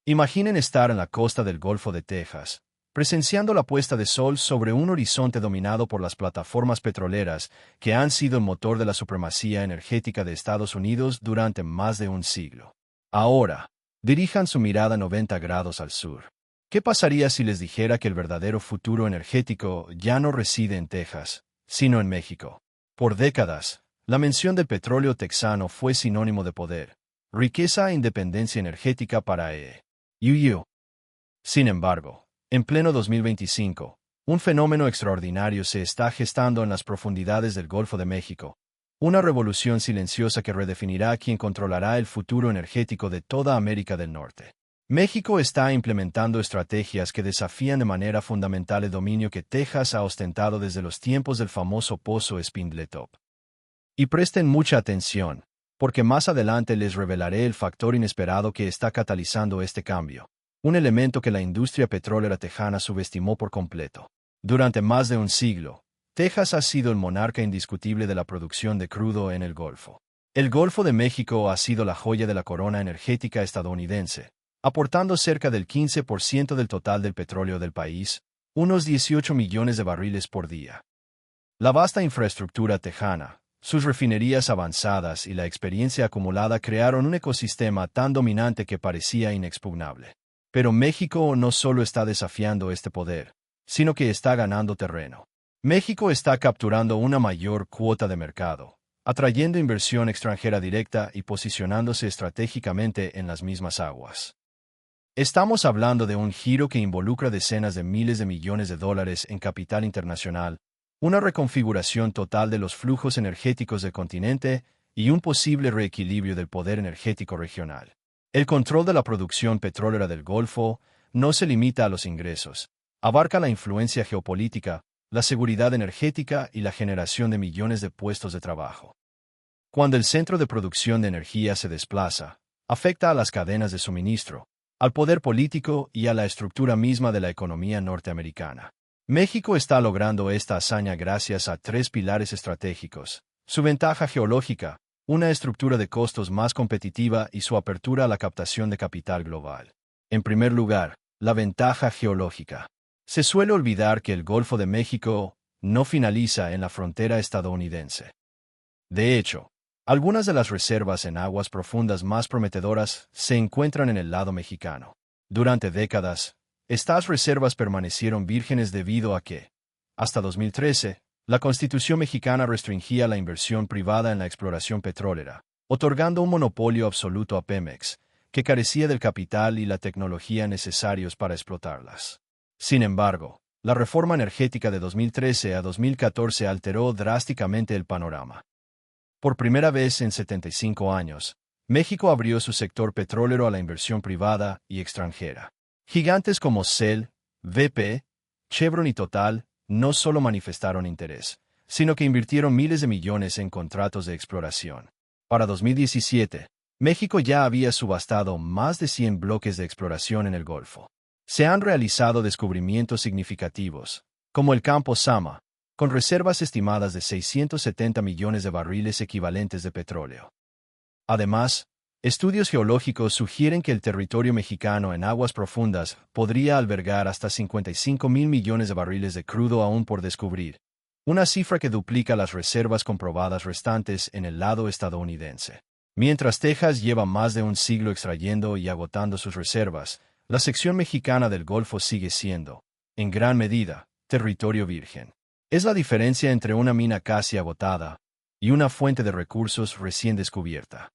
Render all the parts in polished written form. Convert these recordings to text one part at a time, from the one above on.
Imaginen estar en la costa del Golfo de Texas, presenciando la puesta de sol sobre un horizonte dominado por las plataformas petroleras que han sido el motor de la supremacía energética de Estados Unidos durante más de un siglo. Ahora, dirijan su mirada 90 grados al sur. ¿Qué pasaría si les dijera que el verdadero futuro energético ya no reside en Texas, sino en México? Por décadas, la mención del petróleo texano fue sinónimo de poder, riqueza e independencia energética para EUU. Sin embargo, en pleno 2025, un fenómeno extraordinario se está gestando en las profundidades del Golfo de México, una revolución silenciosa que redefinirá quién controlará el futuro energético de toda América del Norte. México está implementando estrategias que desafían de manera fundamental el dominio que Texas ha ostentado desde los tiempos del famoso pozo Spindletop. Y presten mucha atención, porque más adelante les revelaré el factor inesperado que está catalizando este cambio, un elemento que la industria petrolera tejana subestimó por completo. Durante más de un siglo, Texas ha sido el monarca indiscutible de la producción de crudo en el Golfo. El Golfo de México ha sido la joya de la corona energética estadounidense, aportando cerca del 15% del total del petróleo del país, unos 18 millones de barriles por día. La vasta infraestructura tejana, sus refinerías avanzadas y la experiencia acumulada crearon un ecosistema tan dominante que parecía inexpugnable. Pero México no solo está desafiando este poder, sino que está ganando terreno. México está capturando una mayor cuota de mercado, atrayendo inversión extranjera directa y posicionándose estratégicamente en las mismas aguas. Estamos hablando de un giro que involucra decenas de miles de millones de dólares en capital internacional, una reconfiguración total de los flujos energéticos del continente y un posible reequilibrio del poder energético regional. El control de la producción petrolera del Golfo no se limita a los ingresos, abarca la influencia geopolítica, la seguridad energética y la generación de millones de puestos de trabajo. Cuando el centro de producción de energía se desplaza, afecta a las cadenas de suministro, al poder político y a la estructura misma de la economía norteamericana. México está logrando esta hazaña gracias a tres pilares estratégicos: su ventaja geológica, una estructura de costos más competitiva y su apertura a la captación de capital global. En primer lugar, la ventaja geológica. Se suele olvidar que el Golfo de México no finaliza en la frontera estadounidense. De hecho, algunas de las reservas en aguas profundas más prometedoras se encuentran en el lado mexicano. Durante décadas, estas reservas permanecieron vírgenes debido a que, hasta 2013, la Constitución mexicana restringía la inversión privada en la exploración petrolera, otorgando un monopolio absoluto a Pemex, que carecía del capital y la tecnología necesarios para explotarlas. Sin embargo, la reforma energética de 2013 a 2014 alteró drásticamente el panorama. Por primera vez en 75 años, México abrió su sector petrolero a la inversión privada y extranjera. Gigantes como Shell, BP, Chevron y Total no solo manifestaron interés, sino que invirtieron miles de millones en contratos de exploración. Para 2017, México ya había subastado más de 100 bloques de exploración en el Golfo. Se han realizado descubrimientos significativos, como el campo Sama, con reservas estimadas de 670 millones de barriles equivalentes de petróleo. Además, estudios geológicos sugieren que el territorio mexicano en aguas profundas podría albergar hasta 55,000 millones de barriles de crudo aún por descubrir, una cifra que duplica las reservas comprobadas restantes en el lado estadounidense. Mientras Texas lleva más de un siglo extrayendo y agotando sus reservas, la sección mexicana del Golfo sigue siendo, en gran medida, territorio virgen. Es la diferencia entre una mina casi agotada y una fuente de recursos recién descubierta.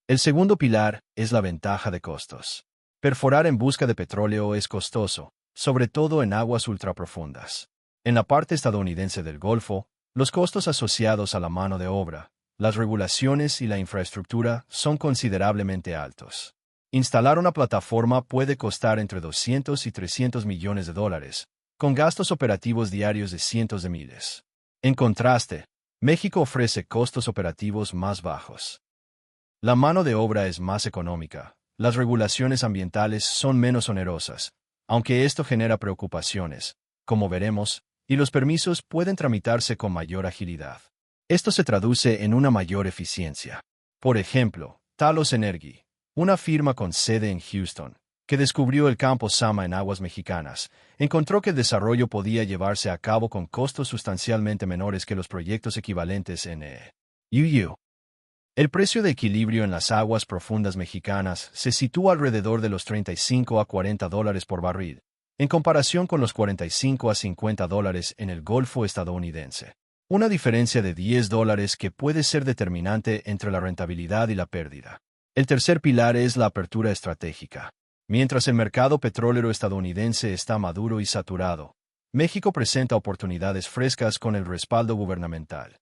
El segundo pilar es la ventaja de costos. Perforar en busca de petróleo es costoso, sobre todo en aguas ultraprofundas. En la parte estadounidense del Golfo, los costos asociados a la mano de obra, las regulaciones y la infraestructura son considerablemente altos. Instalar una plataforma puede costar entre 200 y 300 millones de dólares, con gastos operativos diarios de cientos de miles. En contraste, México ofrece costos operativos más bajos. La mano de obra es más económica, las regulaciones ambientales son menos onerosas, aunque esto genera preocupaciones, como veremos, y los permisos pueden tramitarse con mayor agilidad. Esto se traduce en una mayor eficiencia. Por ejemplo, Talos Energy, una firma con sede en Houston, que descubrió el campo Sama en aguas mexicanas, encontró que el desarrollo podía llevarse a cabo con costos sustancialmente menores que los proyectos equivalentes en UU. El precio de equilibrio en las aguas profundas mexicanas se sitúa alrededor de los $35 a $40 por barril, en comparación con los $45 a $50 en el Golfo estadounidense. Una diferencia de $10 que puede ser determinante entre la rentabilidad y la pérdida. El tercer pilar es la apertura estratégica. Mientras el mercado petrolero estadounidense está maduro y saturado, México presenta oportunidades frescas con el respaldo gubernamental.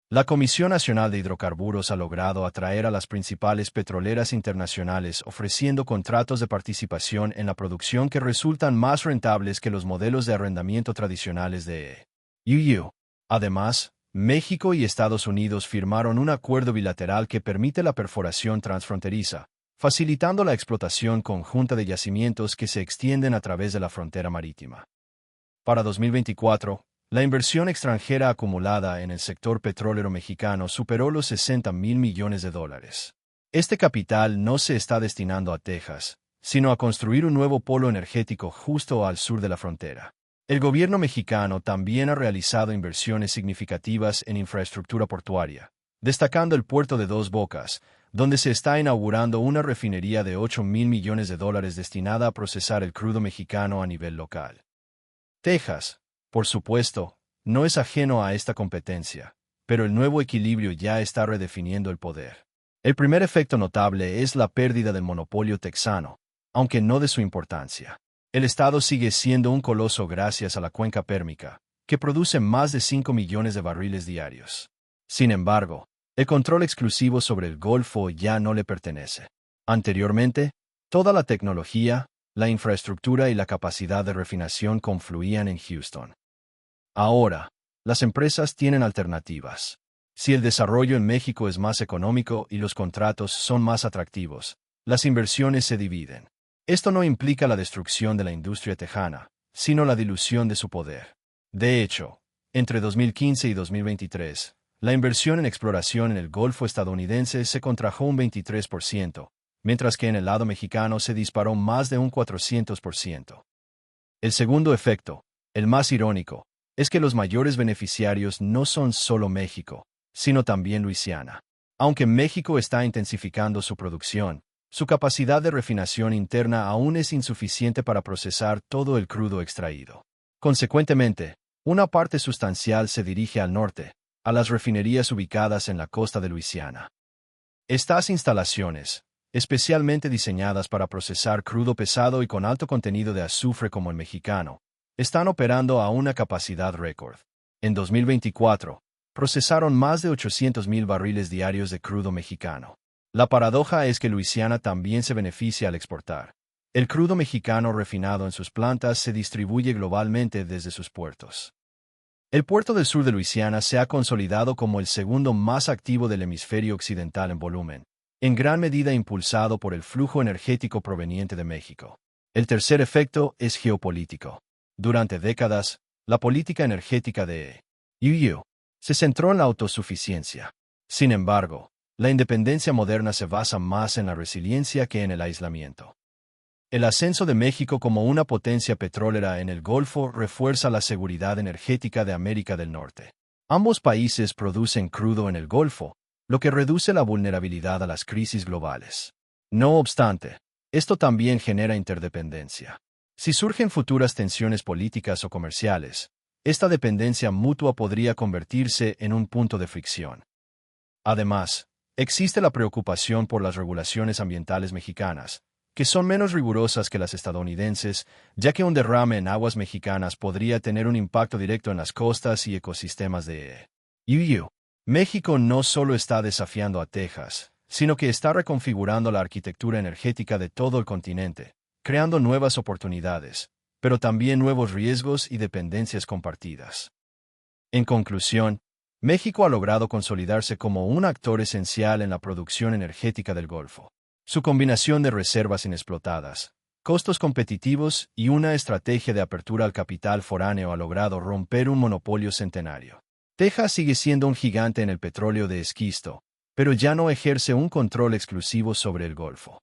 La Comisión Nacional de Hidrocarburos ha logrado atraer a las principales petroleras internacionales ofreciendo contratos de participación en la producción que resultan más rentables que los modelos de arrendamiento tradicionales de UU. Además, México y Estados Unidos firmaron un acuerdo bilateral que permite la perforación transfronteriza, facilitando la explotación conjunta de yacimientos que se extienden a través de la frontera marítima. Para 2024, la inversión extranjera acumulada en el sector petrolero mexicano superó los $60,000 millones. Este capital no se está destinando a Texas, sino a construir un nuevo polo energético justo al sur de la frontera. El gobierno mexicano también ha realizado inversiones significativas en infraestructura portuaria, destacando el puerto de Dos Bocas, donde se está inaugurando una refinería de $8,000 millones destinada a procesar el crudo mexicano a nivel local. Texas, por supuesto, no es ajeno a esta competencia, pero el nuevo equilibrio ya está redefiniendo el poder. El primer efecto notable es la pérdida del monopolio texano, aunque no de su importancia. El estado sigue siendo un coloso gracias a la cuenca pérmica, que produce más de 5 millones de barriles diarios. Sin embargo, el control exclusivo sobre el Golfo ya no le pertenece. Anteriormente, toda la tecnología, la infraestructura y la capacidad de refinación confluían en Houston. Ahora, las empresas tienen alternativas. Si el desarrollo en México es más económico y los contratos son más atractivos, las inversiones se dividen. Esto no implica la destrucción de la industria tejana, sino la dilución de su poder. De hecho, entre 2015 y 2023, la inversión en exploración en el Golfo estadounidense se contrajo un 23%, mientras que en el lado mexicano se disparó más de un 400%. El segundo efecto, el más irónico, es que los mayores beneficiarios no son solo México, sino también Luisiana. Aunque México está intensificando su producción, su capacidad de refinación interna aún es insuficiente para procesar todo el crudo extraído. Consecuentemente, una parte sustancial se dirige al norte, a las refinerías ubicadas en la costa de Luisiana. Estas instalaciones, especialmente diseñadas para procesar crudo pesado y con alto contenido de azufre como el mexicano, están operando a una capacidad récord. En 2024, procesaron más de 800,000 barriles diarios de crudo mexicano. La paradoja es que Luisiana también se beneficia al exportar. El crudo mexicano refinado en sus plantas se distribuye globalmente desde sus puertos. El puerto del sur de Luisiana se ha consolidado como el segundo más activo del hemisferio occidental en volumen, en gran medida impulsado por el flujo energético proveniente de México. El tercer efecto es geopolítico. Durante décadas, la política energética de UU se centró en la autosuficiencia. Sin embargo, la independencia moderna se basa más en la resiliencia que en el aislamiento. El ascenso de México como una potencia petrolera en el Golfo refuerza la seguridad energética de América del Norte. Ambos países producen crudo en el Golfo, lo que reduce la vulnerabilidad a las crisis globales. No obstante, esto también genera interdependencia. Si surgen futuras tensiones políticas o comerciales, esta dependencia mutua podría convertirse en un punto de fricción. Además, existe la preocupación por las regulaciones ambientales mexicanas, que son menos rigurosas que las estadounidenses, ya que un derrame en aguas mexicanas podría tener un impacto directo en las costas y ecosistemas de UU. México no solo está desafiando a Texas, sino que está reconfigurando la arquitectura energética de todo el continente, creando nuevas oportunidades, pero también nuevos riesgos y dependencias compartidas. En conclusión, México ha logrado consolidarse como un actor esencial en la producción energética del Golfo. Su combinación de reservas inexplotadas, costos competitivos y una estrategia de apertura al capital foráneo ha logrado romper un monopolio centenario. Texas sigue siendo un gigante en el petróleo de esquisto, pero ya no ejerce un control exclusivo sobre el Golfo.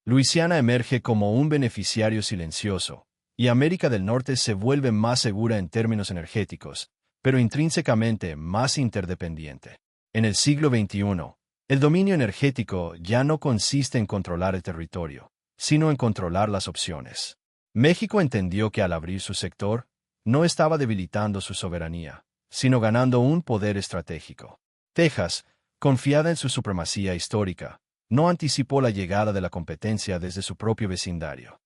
Luisiana emerge como un beneficiario silencioso, y América del Norte se vuelve más segura en términos energéticos, pero intrínsecamente más interdependiente. En el siglo XXI, el dominio energético ya no consiste en controlar el territorio, sino en controlar las opciones. México entendió que al abrir su sector, no estaba debilitando su soberanía, sino ganando un poder estratégico. Texas, confiada en su supremacía histórica, no anticipó la llegada de la competencia desde su propio vecindario.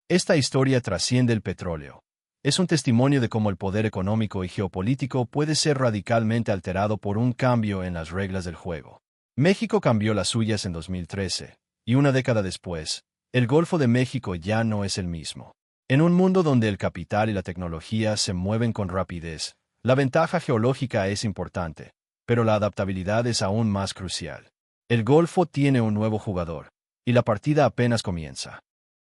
Esta historia trasciende el petróleo. Es un testimonio de cómo el poder económico y geopolítico puede ser radicalmente alterado por un cambio en las reglas del juego. México cambió las suyas en 2013, y una década después, el Golfo de México ya no es el mismo. En un mundo donde el capital y la tecnología se mueven con rapidez, la ventaja geológica es importante, pero la adaptabilidad es aún más crucial. El Golfo tiene un nuevo jugador, y la partida apenas comienza.